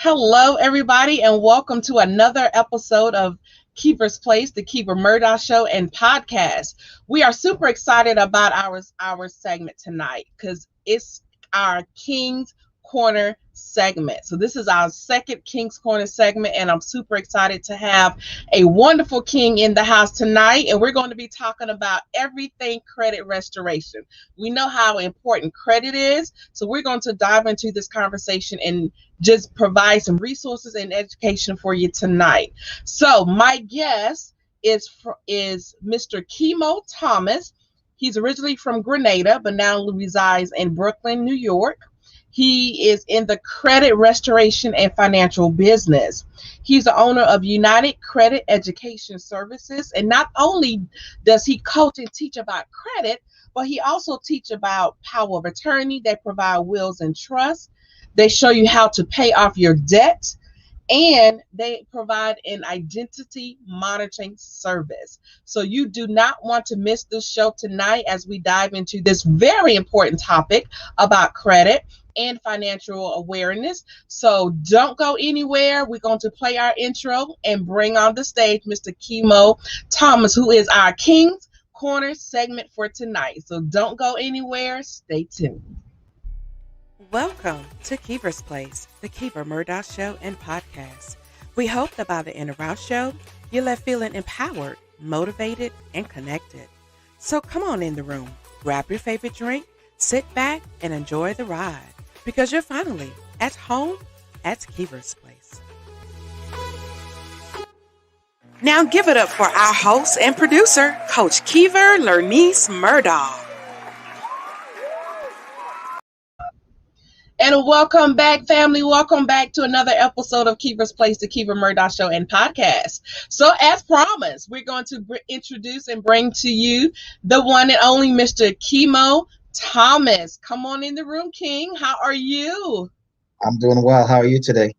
Hello, everybody, and welcome to another episode of Keeper's Place, the Keeper Murdoch Show and podcast. We are super excited about our segment tonight because it's our King's Corner segment. So this is our second King's Corner segment, and I'm super excited to have a wonderful king in the house tonight. And we're going to be talking about everything credit restoration. We know how important credit is, so we're going to dive into this conversation and just provide some resources and education for you tonight. So my guest is Mr. Kimo Thomas. He's originally from Grenada, but now resides in Brooklyn, New York. He is in the credit restoration and financial business. He's the owner of United Credit Education Services. And not only does he coach and teach about credit, but he also teach about power of attorney. They provide wills and trusts. They show you how to pay off your debt, and they provide an identity monitoring service. So you do not want to miss this show tonight as we dive into this very important topic about credit and financial awareness. So don't go anywhere. We're going to play our intro and bring on the stage Mr. Kimo Thomas, who is our King's Corner segment for tonight. So don't go anywhere. Stay tuned. Welcome to Keeper's Place, the Keeper Murdoch Show and podcast. We hope that by the end of our show, you're left feeling empowered, motivated, and connected. So come on in the room, grab your favorite drink, sit back, and enjoy the ride, because you're finally at home at Keeper's Place. Now give it up for our host and producer, Coach Keever Lernice Murdoch. And welcome back, family. Welcome back to another episode of Keeper's Place, the Keeper Murdoch Show and podcast. So as promised, we're going to introduce and bring to you the one and only Mr. Kimo Thomas. Come on in the room, King. How are you? I'm doing well. How are you today?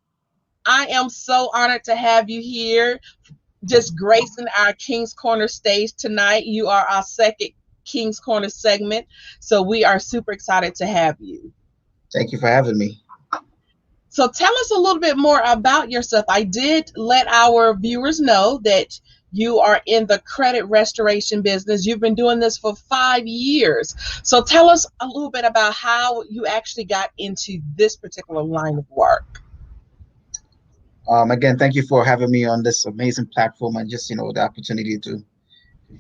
I am so honored to have you here, just gracing our King's Corner stage tonight. You are our second King's Corner segment, so we are super excited to have you. Thank you for having me. So tell us a little bit more about yourself. I did let our viewers know that you are in the credit restoration business. You've been doing this for 5 years. So tell us a little bit about how you actually got into this particular line of work. Again, thank you for having me on this amazing platform and just, the opportunity to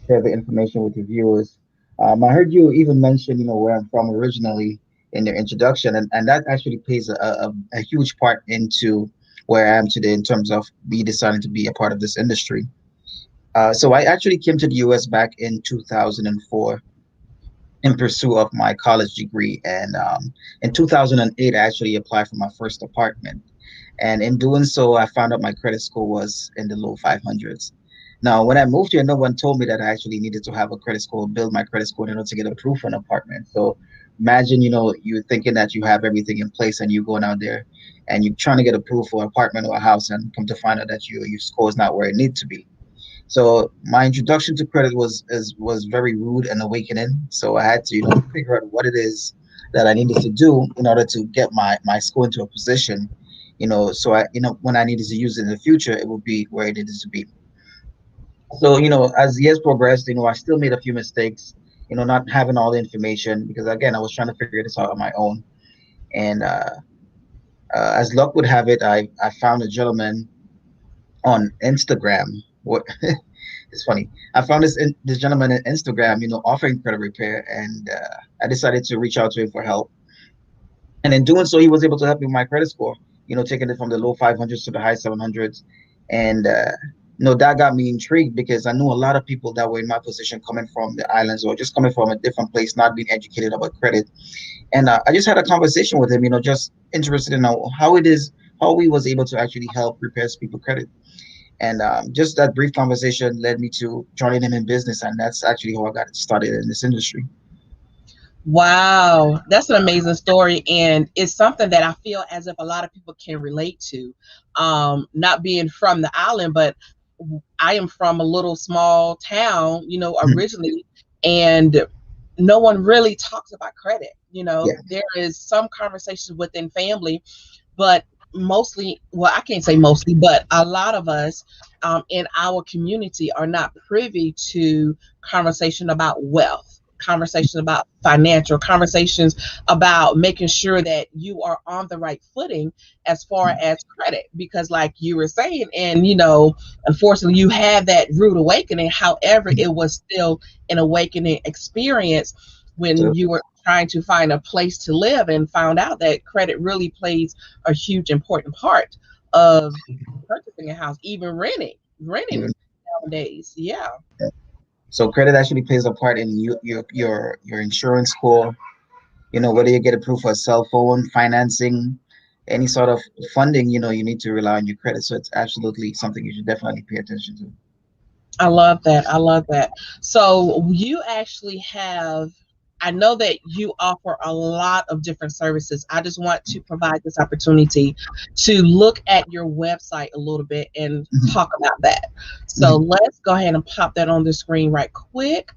share the information with the viewers. I heard you even mention, where I'm from originally in your introduction, and that actually plays a huge part into where I am today in terms of me deciding to be a part of this industry. So I actually came to the US back in 2004 in pursuit of my college degree, and in 2008 I actually applied for my first apartment, and in doing so I found out my credit score was in the low 500s. Now, when I moved here, no one told me that I actually needed to have a credit score, build my credit score in order to get approved for an apartment. So imagine, you're thinking that you have everything in place and you're going out there and you're trying to get approved for an apartment or a house and come to find out that your score is not where it needs to be. So my introduction to credit was very rude and awakening. So I had to, figure out what it is that I needed to do in order to get my score into a position, so I, when I needed to use it in the future, it would be where it needed to be. So, as years progressed, I still made a few mistakes, not having all the information because, again, I was trying to figure this out on my own. And as luck would have it, I found a gentleman on Instagram. It's funny. I found this gentleman on Instagram, offering credit repair, and I decided to reach out to him for help. And in doing so, he was able to help me with my credit score, taking it from the low 500s to the high 700s. And that got me intrigued because I knew a lot of people that were in my position coming from the islands or just coming from a different place, not being educated about credit. And I just had a conversation with him, just interested in how we was able to actually help repair people's credit. And just that brief conversation led me to joining him in business. And that's actually how I got started in this industry. Wow, that's an amazing story, and it's something that I feel as if a lot of people can relate to. Not being from the island, but I am from a little small town, originally, and no one really talks about credit. Yeah. There is some conversations within family, but mostly, well, I can't say mostly, but a lot of us in our community are not privy to conversation about wealth, conversation about financial, conversations about making sure that you are on the right footing as far as credit. Because, like you were saying, and unfortunately, you had that rude awakening. However, it was still an awakening experience when So, you were trying to find a place to live and found out that credit really plays a huge important part of purchasing a house, even renting even nowadays. Yeah. so credit actually plays a part in your insurance score. Whether you get approved for a cell phone financing, any sort of funding, you need to rely on your credit. So it's absolutely something you should definitely pay attention to. I love that. I love that. So you actually have, I know that you offer a lot of different services. I just want to provide this opportunity to look at your website a little bit and Mhm, talk about that. So mhm. let's go ahead and pop that on the screen right quick.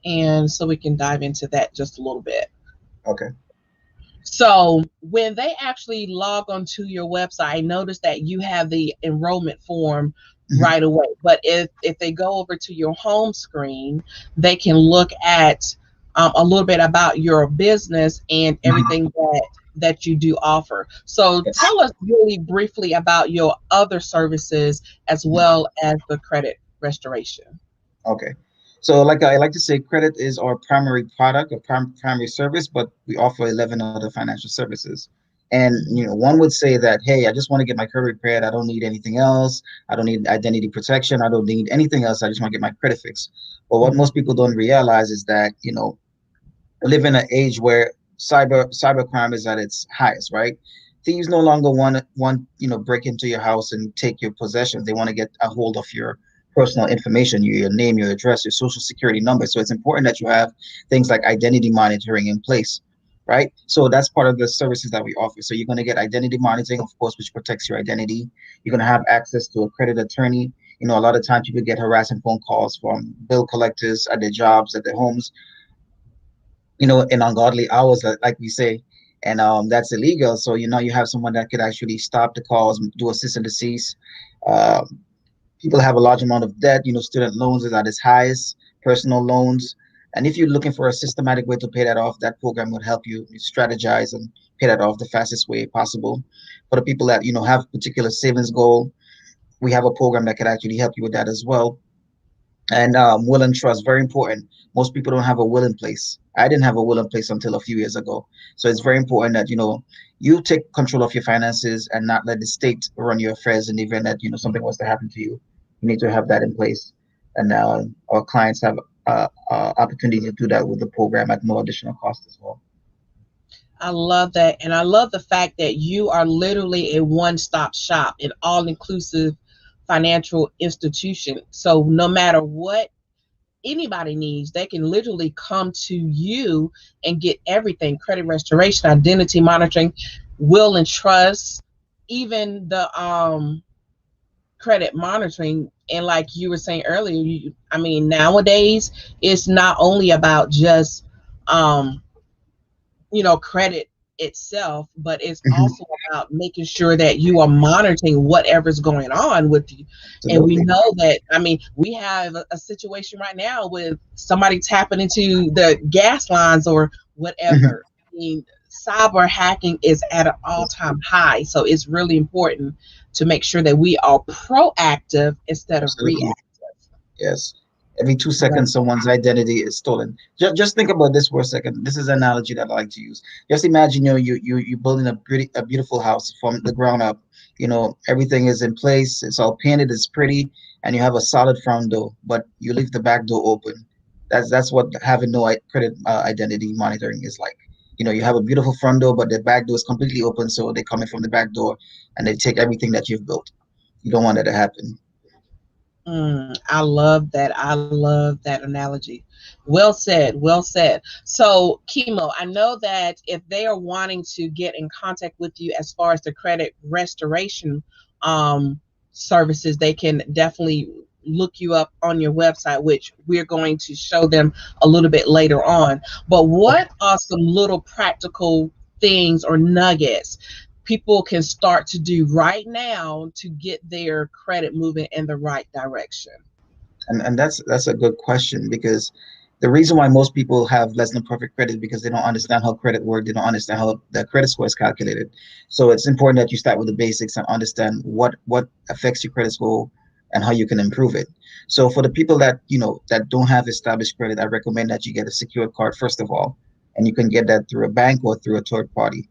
And so we can dive into that just a little bit. Okay. So when they actually log onto your website, notice that you have the enrollment form Mhm. right away. But if they go over to your home screen, they can look at a little bit about your business and Mhm. everything that you do offer. So Yes. tell us really briefly about your other services as well as the credit restoration. Okay. So, like I like to say, credit is our primary product, or primary service, but we offer 11 other financial services. And one would say that, hey, I just want to get my credit repaired. I don't need anything else. I don't need identity protection. I don't need anything else. I just want to get my credit fixed. But what most people don't realize is that, we live in an age where cybercrime is at its highest, right? Thieves no longer want break into your house and take your possessions. They want to get a hold of your personal information, your name, your address, your social security number. So it's important that you have things like identity monitoring in place, right? So that's part of the services that we offer. So you're going to get identity monitoring, of course, which protects your identity. You're going to have access to a credit attorney. A lot of times people get harassing phone calls from bill collectors at their jobs, at their homes, in ungodly hours, like we say, and that's illegal. So you have someone that could actually stop the calls, do a cease and desist. Um, People have a large amount of debt. Student loans is at its highest, personal loans, and if you're looking for a systematic way to pay that off, that program would help you strategize and pay that off the fastest way possible. For the people that have particular savings goal, we have a program that could actually help you with that as well. And will and trust, very important. Most people don't have a will in place. I didn't have a will in place until a few years ago. So it's very important that you take control of your finances and not let the state run your affairs in the event that something was to happen to you. You need to have that in place. And our clients have opportunity to do that with the program at no additional cost as well. I love that. And I love the fact that you are literally a one stop shop, an all inclusive financial institution. So no matter what anybody needs, they can literally come to you and get everything: credit restoration, identity monitoring, will and trust, even the credit monitoring. And like you were saying earlier, I mean, nowadays it's not only about just um credit itself, but it's Mhm. also about making sure that you are monitoring whatever's going on with you. And we Absolutely. know that, I mean, we have a situation right now with somebody tapping into the gas lines or Mhm. whatever. I mean, cyber hacking is at an all-time high. So it's really important to make sure that we are proactive instead of Absolutely. reactive. Yes. Every two Right. seconds, someone's identity is stolen. Just think about this for a second. This is an analogy that I like to use. Just imagine, you building a beautiful house from the ground up. Everything is in place. It's all painted. It's pretty, and you have a solid front door, but you leave the back door open. That's what having no credit identity monitoring is like. You have a beautiful front door, but the back door is completely open, so they come in from the back door and they take everything that you've built. You don't want that to happen. I love that. I love that analogy. Well said. Well said. So, Kimo, I know that if they are wanting to get in contact with you as far as the credit restoration um, services, they can definitely look you up on your website, which we're going to show them a little bit later on. But Okay. what are some little practical things or nuggets people can start to do right now to get their credit moving in the right direction? And that's a good question, because the reason why most people have less than perfect credit is because they don't understand how credit works. They don't understand how the credit score is calculated. So it's important that you start with the basics and understand what affects your credit score and how you can improve it. So for the people that that don't have established credit, I recommend that you get a secured card first of all, and you can get that through a bank or through a third party,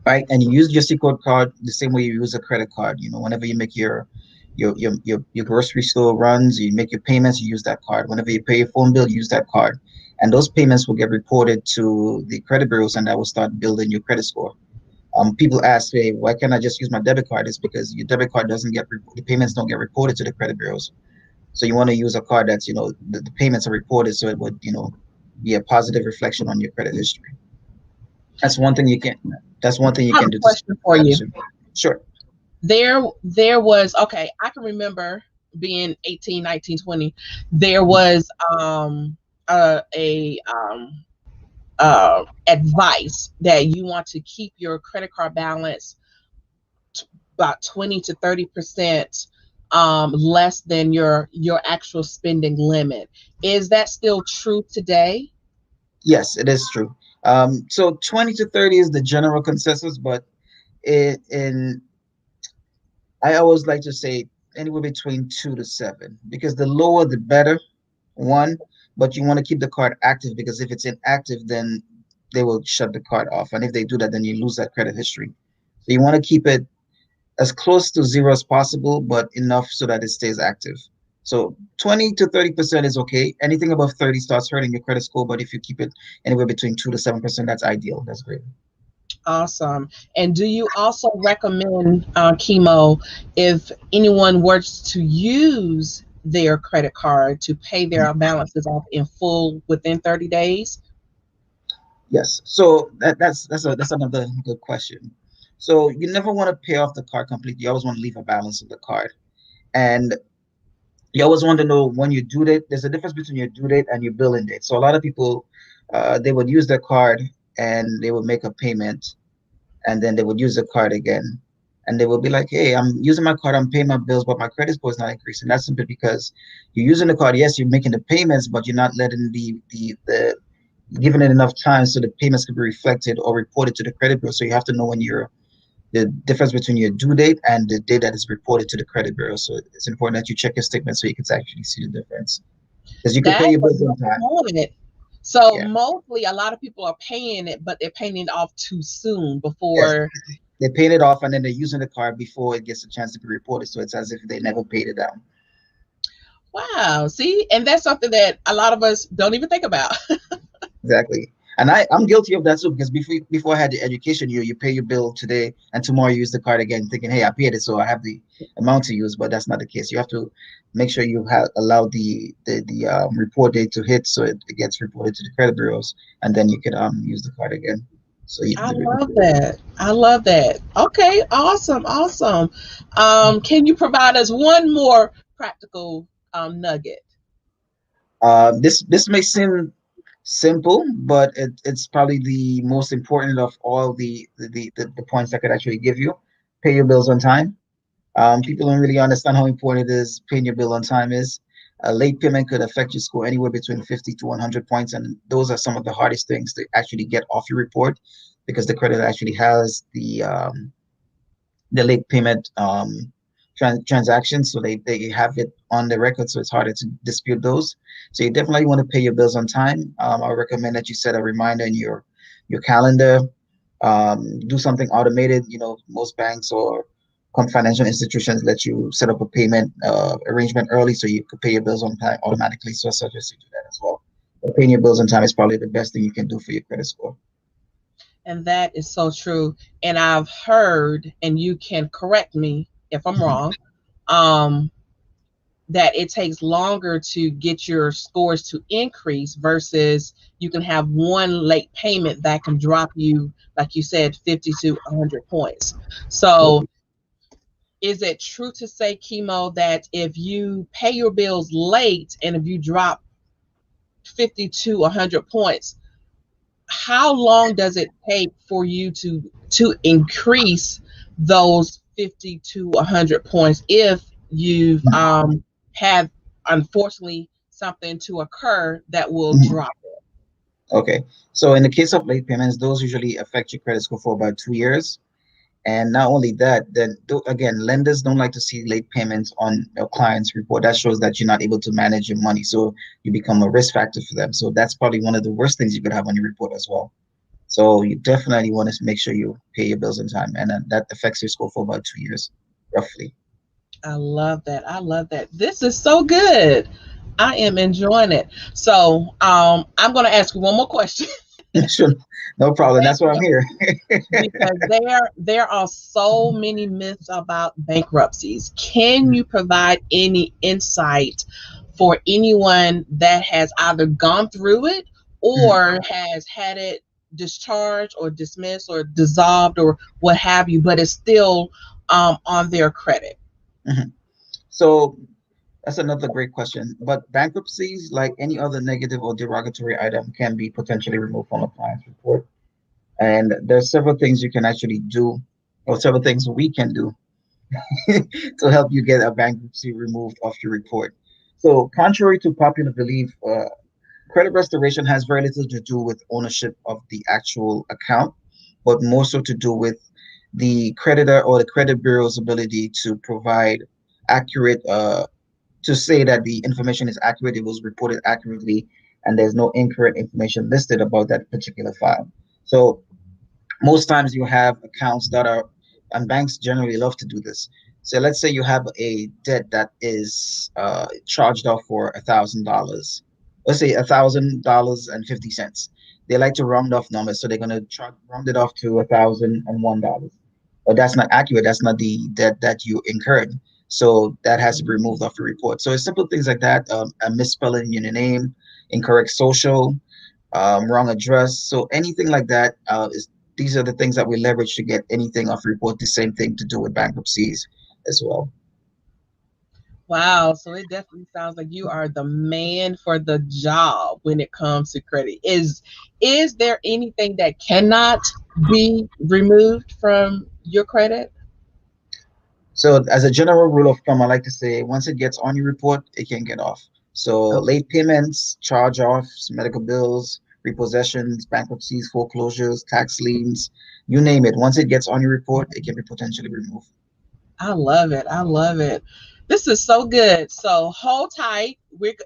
right? And you use your secured card the same way you use a credit card. Whenever you make your grocery store runs, you make your payments, you use that card. Whenever you pay your phone bill, you use that card. And those payments will get reported to the credit bureaus, and that will start building your credit score. People ask, hey, why can't I just use my debit card? It's because your debit card doesn't get the payments don't get reported to the credit bureaus. So you want to use a card that's the payments are reported, so it would be a positive reflection on your credit history. That's one thing you can. That's one thing you I have can a do to question for establish you. it. Sure. There was, okay, I can remember being 18, 19, 20. There was a advice that you want to keep your credit card balance about 20 to 30% less than your actual spending limit. Is that still true today? Yes, it is true. So 20 to 30 is the general consensus, but in I always like to say anywhere between 2 to 7, because the lower the better. One, but you want to keep the card active, because if it's inactive, then they will shut the card off, and if they do that, then you lose that credit history. So you want to keep it as close to zero as possible, but enough so that it stays active. So 20 to 30% is okay. Anything above 30 starts hurting your credit score, but if you keep it anywhere between 2 to 7%, that's ideal. That's great. Awesome. And do you also recommend, Chemo, if anyone were to use their credit card to pay their balances off in full within 30 days? Yes. So that's another good question. So you never want to pay off the card completely. You always want to leave a balance of the card. And you always want to know when your due date. There's a difference between your due date and your billing date. So a lot of people, they would use their card and they would make a payment, and then they would use the card again, and they will be like, hey, I'm using my card, I'm paying my bills, but my credit score is not increasing. That's simply because you're using the card. Yes, you're making the payments, but you're not letting the giving it enough time so the payments can be reflected or reported to the credit bureau. So you have to know when you're the difference between your due date and the date that is reported to the credit bureau. So it's important that you check your statement so you can actually see the difference, because you can pay That's your a bills good on time. point. So Yeah. mostly a lot of people are paying it, but they're paying it off too soon Yes. before. They paid it off and then they're using the card before it gets a chance to be reported. So it's as if they never paid it down. Wow. See, and that's something that a lot of us don't even think about. Exactly. And I'm guilty of that too, because before I had the education, you pay your bill today and tomorrow you use the card again, thinking, hey, I paid it, so I have the amount to use. But that's not the case. You have to make sure you have allowed the report date to hit, so it gets reported to the credit bureaus, and then you can use the card again. So I love that. I love that. Okay, awesome, awesome. Can you provide us one more practical nugget? this may seem simple, but it's probably the most important of all the points I could actually give you. Pay your bills on time. People don't really understand how important it is paying your bill on time is. A late payment could affect your score anywhere between 50 to 100 points, and those are some of the hardest things to actually get off your report, because the credit actually has the late payment transactions, so they have it on the record, so it's harder to dispute those. So you definitely want to pay your bills on time. I recommend that you set a reminder in your calendar. Do something automated. Most banks or financial institutions let you set up a payment arrangement early, so you could pay your bills on time automatically. So I suggest you do that as well. But paying your bills on time is probably the best thing you can do for your credit score. And that is so true. And I've heard, and you can correct me if I'm wrong, um, that it takes longer to get your scores to increase versus you can have one late payment that can drop you, like you said, 50 to 100 points. Yep. So is it true to say, Chemo, that if you pay your bills late and if you drop 50 to 100 points, how long does it take for you to increase those 50 to 100 points if you've have unfortunately something to occur that will Mhm. drop it? Okay. So in the case of late payments, those usually affect your credit score for about 2 years. And not only that, then again, lenders don't like to see late payments on a client's report. That shows that you're not able to manage your money. So you become a risk factor for them. So that's probably one of the worst things you could have on your report as well. So you definitely want to make sure you pay your bills on time. And that affects your score for about 2 years, roughly. I love that. I love that. This is so good. I am enjoying it. So I'm going to ask you one more question. Sure. No problem. That's why I'm here. Because there are so many myths about bankruptcies. Can you provide any insight for anyone that has either gone through it Mhm, or has had it discharged or dismissed or dissolved or what have you, but is still on their credit? mhm. So that's another great question. But bankruptcies, like any other negative or derogatory item, can be potentially removed from a client's report. And there's several things you can actually do, or several things we can do to help you get a bankruptcy removed off your report. So, contrary to popular belief, credit restoration has very little to do with ownership of the actual account, but more so to do with the creditor or the credit bureau's ability to provide accurate, to say that the information is accurate, it was reported accurately, and there's no incorrect information listed about that particular file. So, most times you have accounts that are, and banks generally love to do this. So let's say you have a debt that is charged off for $1,000. Let's say $1,000.50. They like to round off numbers, so they're going to round it off to $1,001. But that's not accurate. That's not the debt that you incurred. So that has to be removed off your report. So it's simple things like that. A misspelling in your name, incorrect social, wrong address. So anything like that is these are the things that we leverage to get anything off report. The same thing to do with bankruptcies as well. Wow, so it definitely sounds like you are the man for the job when it comes to credit. Is there anything that cannot be removed from your credit? So as a general rule of thumb, I like to say once it gets on your report, it can get off. So Okay. late payments, charge-offs, medical bills, repossessions, bankruptcies, foreclosures, tax liens, you name it. Once it gets on your report, it can be potentially removed. I love it. I love it. This is so good. So hold tight. We're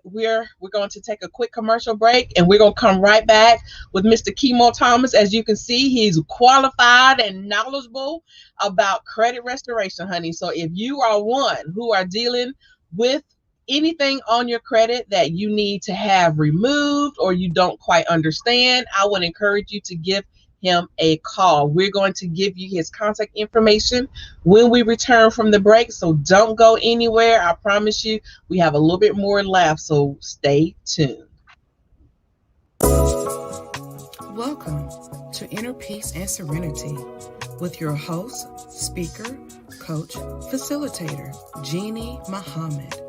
going to take a quick commercial break, and we're going to come right back with Mr. Kimo Thomas. As you can see, he's qualified and knowledgeable about credit restoration, honey. So if you are one who are dealing with anything on your credit that you need to have removed or you don't quite understand, I would encourage you to give him a call. We're going to give you his contact information when we return from the break. So don't go anywhere. I promise you, we have a little bit more left. So stay tuned. Welcome to Inner Peace and Serenity with your host, speaker, coach, facilitator, Jeannie Muhammad.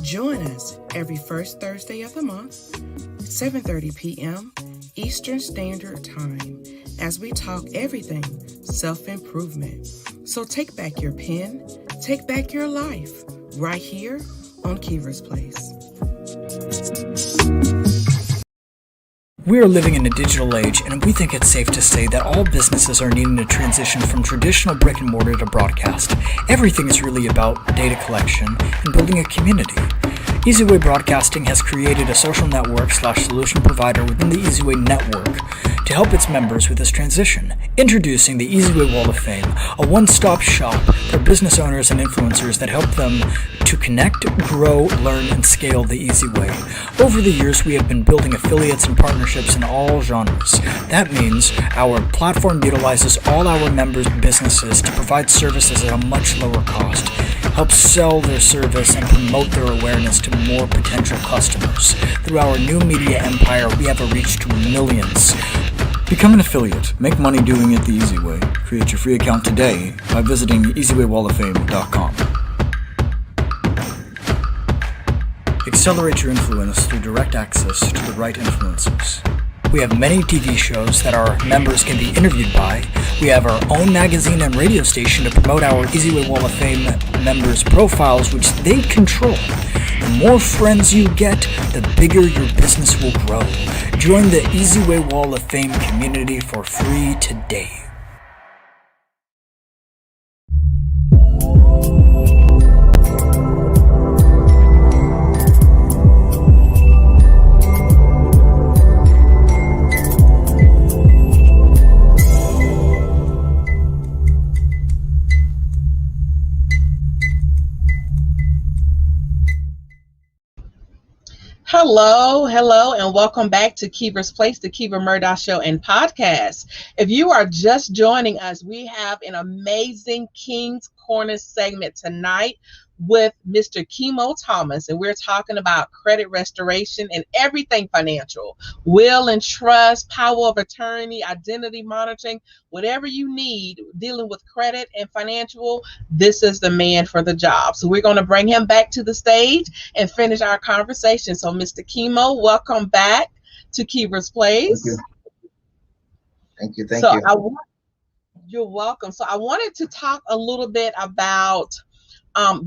Join us every first Thursday of the month, 7:30 p.m. Eastern Standard Time, as we talk everything self-improvement. So take back your pen, take back your life, right here on Kiever's Place. We are living in a digital age, and we think it's safe to say that all businesses are needing to transition from traditional brick and mortar to broadcast. Everything is really about data collection and building a community. EasyWay Broadcasting has created a social network/solution provider within the EasyWay network to help its members with this transition. Introducing the EasyWay Wall of Fame, a one-stop shop for business owners and influencers that help them to connect, grow, learn, and scale the easy way. Over the years, we have been building affiliates and partnerships in all genres. That means our platform utilizes all our members' businesses to provide services at a much lower cost, help sell their service and promote their awareness to more potential customers. Through our new media empire, we have a reach to millions. Become an affiliate. Make money doing it the easy way. Create your free account today by visiting easywaywalloffame.com. Accelerate your influence through direct access to the right influencers. We have many TV shows that our members can be interviewed by. We have our own magazine and radio station to promote our Easy Way Wall of Fame members' profiles, which they control. The more friends you get, the bigger your business will grow. Join the Easy Way Wall of Fame community for free today. Hello, and welcome back to Keeper's Place, the Keeper Murdoch Show and Podcast. If you are just joining us, we have an amazing King's Corner segment tonight with Mr. Kimo Thomas, and we're talking about credit restoration and everything financial, will and trust, power of attorney, identity monitoring, whatever you need dealing with credit and financial, this is the man for the job. So we're going to bring him back to the stage and finish our conversation. So Mr. Kimo, welcome back to Keeper's Place. Thank you. You're welcome. So I wanted to talk a little bit about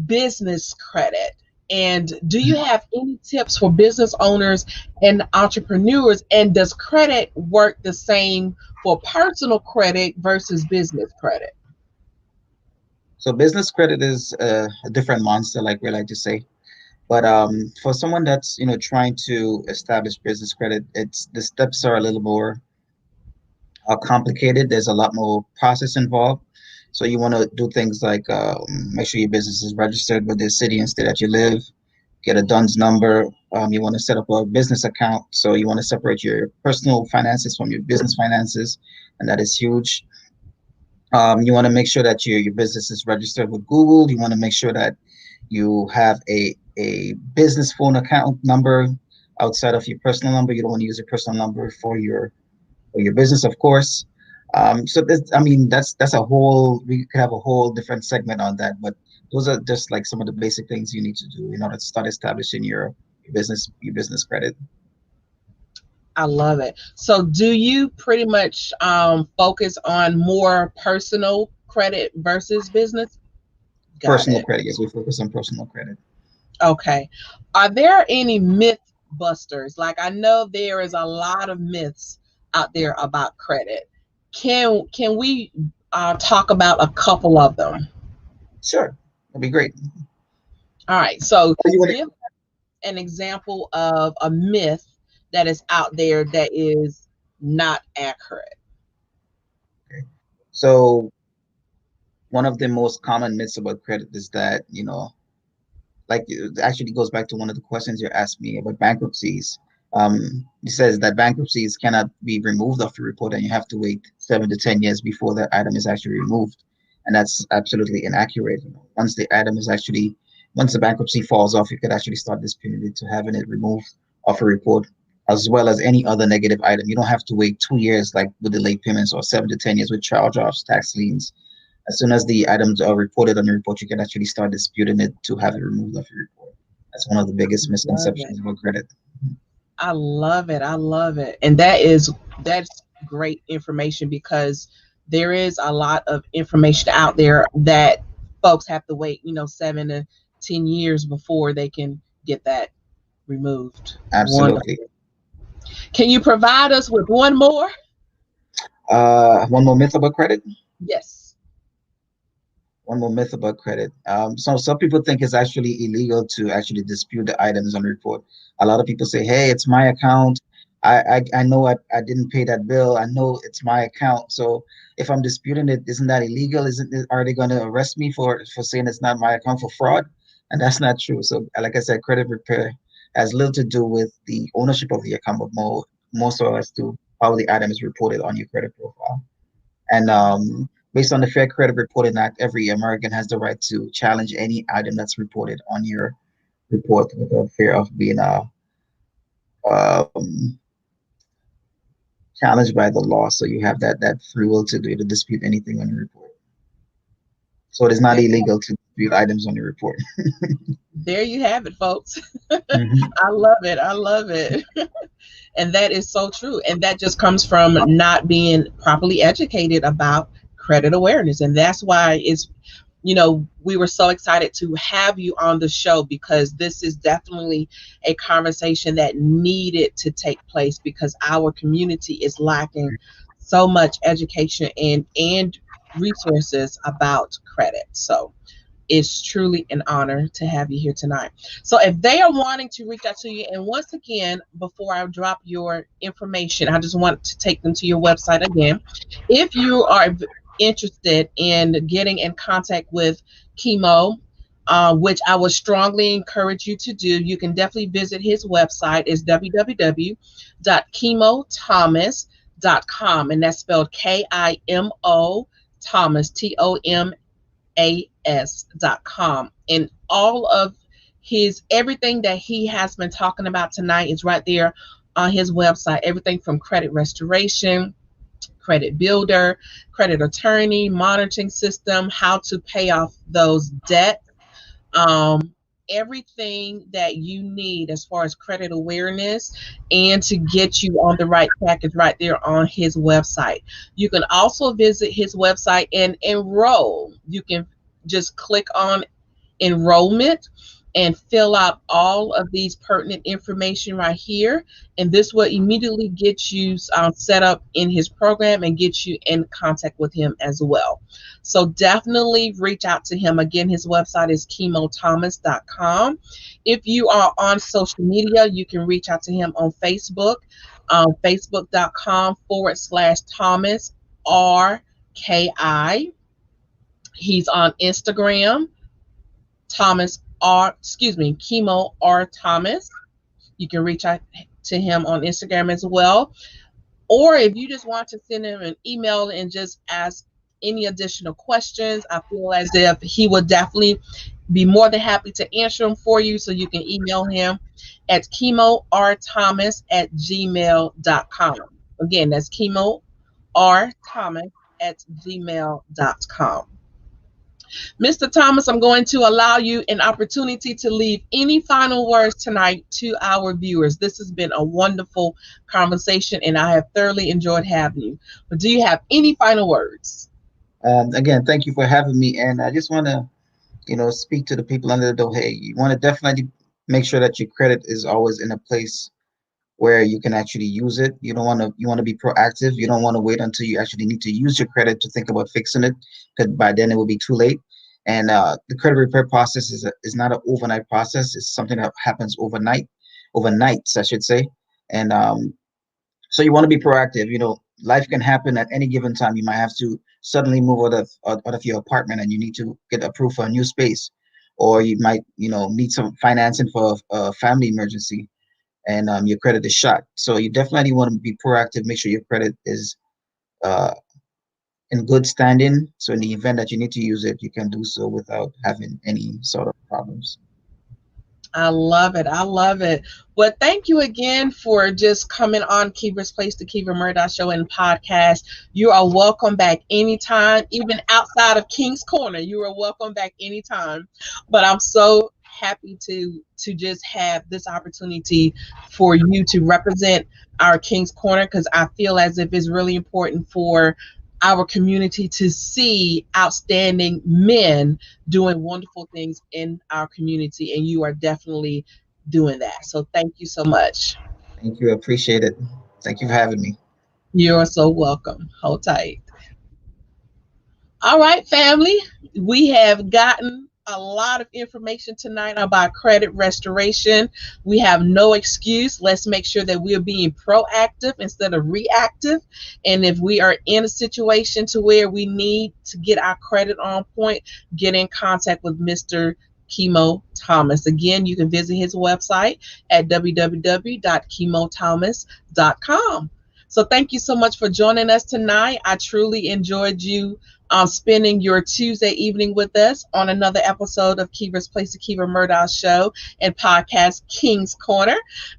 business credit. And do you have any tips for business owners and entrepreneurs? And does credit work the same for personal credit versus business credit? So business credit is a different monster, like we like to say. But for someone that's trying to establish business credit, the steps are a little more complicated. There's a lot more process involved. So you want to do things like make sure your business is registered with the city and state that you live, get a DUNS number. You want to set up a business account. So you want to separate your personal finances from your business finances, and that is huge. You want to make sure that your business is registered with Google. You want to make sure that you have a business phone account number outside of your personal number. You don't want to use your personal number for your business, of course. So that's a whole, we could have a whole different segment on that, but those are just like some of the basic things you need to do in order to start establishing your business credit. I love it. So do you pretty much focus on more personal credit versus business? Personal credit, yes, we focus on personal credit. Okay. Are there any myth busters? Like, I know there is a lot of myths out there about credit. Can we talk about a couple of them? Sure, that'd be great. All right. So give an example of a myth that is out there that is not accurate. Okay. So one of the most common myths about credit is that, like it actually goes back to one of the questions you asked me about bankruptcies. It says that bankruptcies cannot be removed off the report, and you have to wait 7 to 10 years before that item is actually removed, and that's absolutely inaccurate. Once the bankruptcy falls off, you could actually start disputing it to having it removed off a report, as well as any other negative item. You don't have to wait 2 years like with the late payments, or 7 to 10 years with charge-offs, tax liens. As soon as the items are reported on the report, you can actually start disputing it to have it removed off your report. That's one of the biggest misconceptions about credit. I love it. And that's great information, because there is a lot of information out there that folks have to wait, 7 to 10 years before they can get that removed. Absolutely. Wonderful. Can you provide us with one more? One more myth about credit? Yes. One more myth about credit. So some people think it's actually illegal to actually dispute the items on the report. A lot of people say, hey, it's my account. I know I didn't pay that bill. I know it's my account. So if I'm disputing it, isn't that illegal? Are they going to arrest me for saying it's not my account, for fraud? And that's not true. So like I said, credit repair has little to do with the ownership of the account, but more so as to how the item is reported on your credit profile. And based on the Fair Credit Reporting Act, every American has the right to challenge any item that's reported on your report without fear of being challenged by the law. So you have that free will to dispute anything on your report. So it is not There, illegal to dispute items on your report. there you have it, folks. Hmm. I love it. I love it. And that is so true. And that just comes from not being properly educated about credit awareness. And that's why we were so excited to have you on the show, because this is definitely a conversation that needed to take place, because our community is lacking so much education and resources about credit. So it's truly an honor to have you here tonight. So if they are wanting to reach out to you, and once again, before I drop your information, I just want to take them to your website again. If you are interested in getting in contact with Kimo, which I would strongly encourage you to do, you can definitely visit his website. Is www.kimothomas.com, and that's spelled Kimo Thomas, TOMAS.com. And all of his everything that he has been talking about tonight is right there on his website. Everything from credit restoration, credit builder, credit attorney, monitoring system, how to pay off those debts, um, everything that you need as far as credit awareness and to get you on the right track is right there on his website. You can also visit his website and enroll. You can just click on enrollment and fill out all of these pertinent information right here. And this will immediately get you set up in his program and get you in contact with him as well. So definitely reach out to him. Again, his website is kimothomas.com. If you are on social media, you can reach out to him on Facebook, facebook.com/Thomas RKI. He's on Instagram, Kimo R. Thomas. You can reach out to him on Instagram as well. Or if you just want to send him an email and just ask any additional questions, I feel as if he would definitely be more than happy to answer them for you. So you can email him at kimorthomas@gmail.com. Again, that's kimorthomas@gmail.com. Mr. Thomas, I'm going to allow you an opportunity to leave any final words tonight to our viewers. This has been a wonderful conversation, and I have thoroughly enjoyed having you. But do you have any final words? Again, thank you for having me. And I just want to, speak to the people under the door. Hey, you want to definitely make sure that your credit is always in a place where you can actually use it. You want to be proactive. You don't want to wait until you actually need to use your credit to think about fixing it, because by then it will be too late. And the credit repair process is not an overnight process. It's something that happens overnights, I should say. And so you want to be proactive. Life can happen at any given time. You might have to suddenly move out of your apartment, and you need to get approved for a new space, or you might need some financing for a family emergency, and your credit is shot. So you definitely want to be proactive. Make sure your credit is uh, in good standing. So in the event that you need to use it, you can do so without having any sort of problems. I love it. I love it. Well, thank you again for just coming on Kiva's Place, the Kiva Murdoch Show and podcast. You are welcome back anytime, even outside of King's Corner. You are welcome back anytime. But I'm so happy to just have this opportunity for you to represent our King's Corner, because I feel as if it's really important for our community to see outstanding men doing wonderful things in our community, and you are definitely doing that. So thank you so much. Thank you. I appreciate it. Thank you for having me. You're so welcome. Hold tight. All right, family. We have gotten a lot of information tonight about credit restoration. We have no excuse. Let's make sure that we're being proactive instead of reactive. And if we are in a situation to where we need to get our credit on point, get in contact with Mr. Kimo Thomas. Again, you can visit his website at www.kimothomas.com. So thank you so much for joining us tonight. I truly enjoyed you spending your Tuesday evening with us on another episode of Kiva's Place, the Kiva Murdoch Show and podcast King's Corner.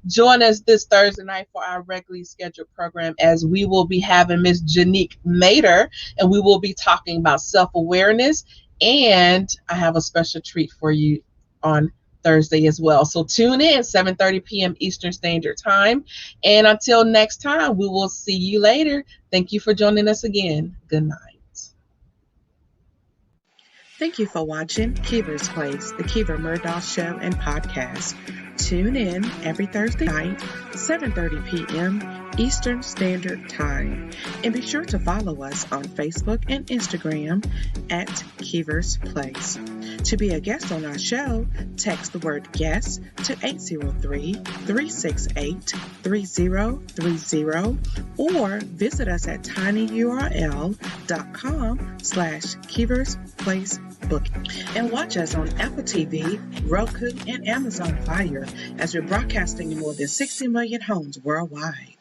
Join us this Thursday night for our regularly scheduled program, as we will be having Miss Janique Mater, and we will be talking about self-awareness And I have a special treat for you on Thursday as well. So tune in 7:30 p.m. Eastern Standard Time. And until next time, we will see you later. Thank you for joining us again. Good night. Thank you for watching Kiva's Place, the Kiva Murdoch Show and Podcast. Tune in every Thursday night, 7:30 p.m. Eastern Standard Time. And be sure to follow us on Facebook and Instagram at Kiva's Place. To be a guest on our show, text the word guest to 803-368-3030 or visit us at tinyurl.com/Kiva's Place Booking. And watch us on Apple TV, Roku, and Amazon Fire as we're broadcasting in more than 60 million homes worldwide.